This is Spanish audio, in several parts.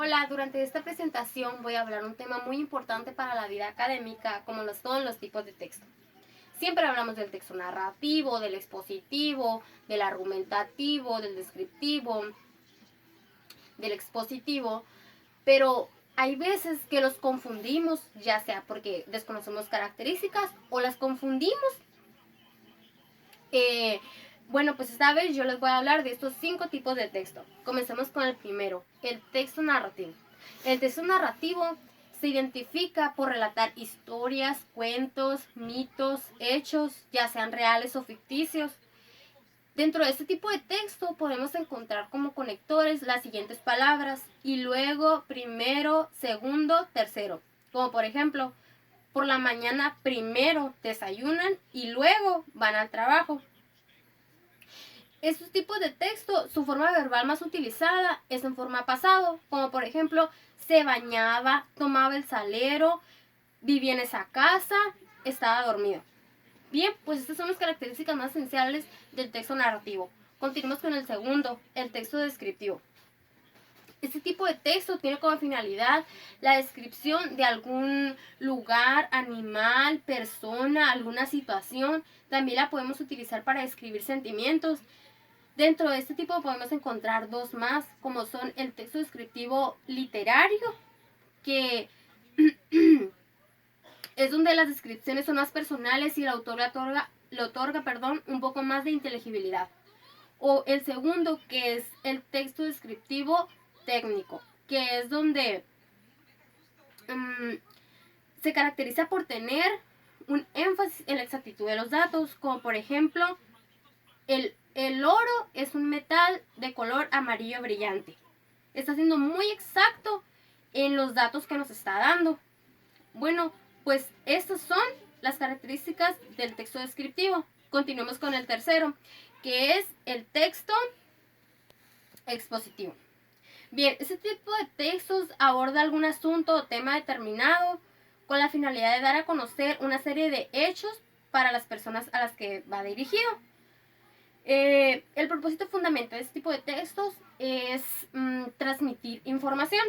Hola, durante esta presentación voy a hablar un tema muy importante para la vida académica, como lo son los tipos de texto. Siempre hablamos del texto narrativo, del expositivo, del argumentativo, del descriptivo, del expositivo, pero hay veces que los confundimos, ya sea porque desconocemos características o las confundimos. Eh, bueno, pues esta vez yo les voy a hablar de estos 5 tipos de texto. Comencemos con el primero, el texto narrativo. El texto narrativo se identifica por relatar historias, cuentos, mitos, hechos, ya sean reales o ficticios. Dentro de este tipo de texto podemos encontrar como conectores las siguientes palabras y luego primero, segundo, tercero. Como por ejemplo, por la mañana primero desayunan y luego van al trabajo. Estos tipos de texto, su forma verbal más utilizada es en forma pasado, como por ejemplo, se bañaba, tomaba el salero, vivía en esa casa, estaba dormido. Bien, pues estas son las características más esenciales del texto narrativo. Continuamos con el segundo, el texto descriptivo. Este tipo de texto tiene como finalidad la descripción de algún lugar, animal, persona, alguna situación. También la podemos utilizar para describir sentimientos. Dentro de este tipo podemos encontrar dos más, como son el texto descriptivo literario, que es donde las descripciones son más personales y el autor le otorga un poco más de inteligibilidad. O el segundo, que es el texto descriptivo técnico, que es donde se caracteriza por tener un énfasis en la exactitud de los datos, como por ejemplo, el oro es un metal de color amarillo brillante. Está siendo muy exacto en los datos que nos está dando. Bueno, pues estas son las características del texto descriptivo. Continuemos con el tercero, que es el texto expositivo. Bien, este tipo de textos aborda algún asunto o tema determinado con la finalidad de dar a conocer una serie de hechos para las personas a las que va dirigido. El propósito fundamental de este tipo de textos es transmitir información.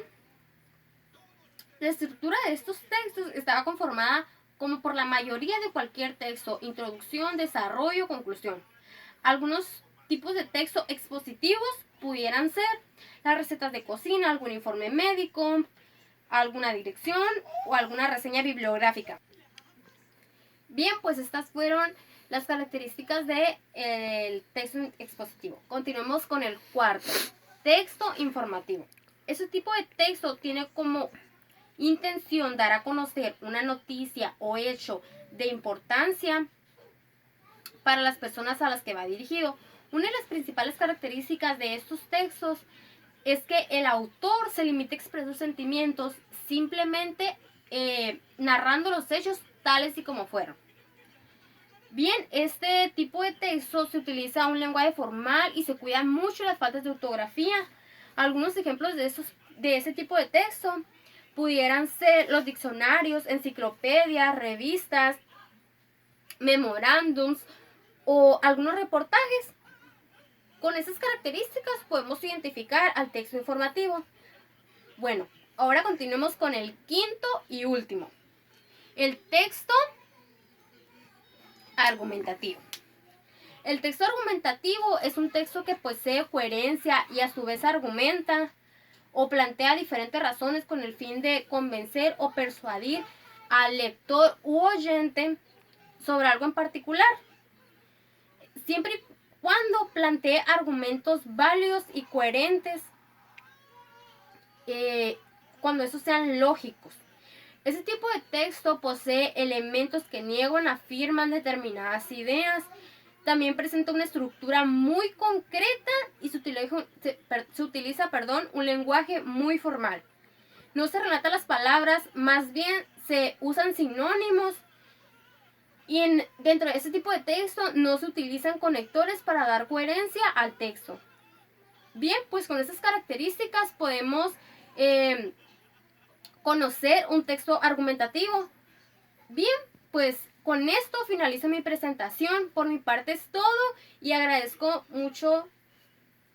La estructura de estos textos estaba conformada como por la mayoría de cualquier texto: introducción, desarrollo, conclusión. Algunos tipos de texto expositivos pudieran ser las recetas de cocina, algún informe médico, alguna dirección o alguna reseña bibliográfica. Bien, pues estas fueron las características del texto expositivo. Continuemos con el cuarto, texto informativo. Ese tipo de texto tiene como intención dar a conocer una noticia o hecho de importancia para las personas a las que va dirigido. Una de las principales características de estos textos es que el autor se limita a expresar sus sentimientos simplemente narrando los hechos tales y como fueron. Bien, este tipo de texto se utiliza un lenguaje formal y se cuidan mucho las faltas de ortografía. Algunos ejemplos de ese tipo de texto pudieran ser los diccionarios, enciclopedias, revistas, memorándums o algunos reportajes. Con esas características podemos identificar al texto informativo. Bueno, ahora continuemos con el quinto y último, el texto argumentativo. El texto argumentativo es un texto que posee coherencia y a su vez argumenta o plantea diferentes razones con el fin de convencer o persuadir al lector u oyente sobre algo en particular, siempre y cuando plantee argumentos válidos y coherentes, cuando estos sean lógicos. Ese tipo de texto posee elementos que niegan, afirman determinadas ideas. También presenta una estructura muy concreta y se utiliza un lenguaje muy formal. No se relatan las palabras, más bien se usan sinónimos. Y dentro de este tipo de texto no se utilizan conectores para dar coherencia al texto. Bien, pues con estas características podemos conocer un texto argumentativo. Bien, pues con esto finalizo mi presentación. Por mi parte es todo y agradezco mucho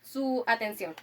su atención.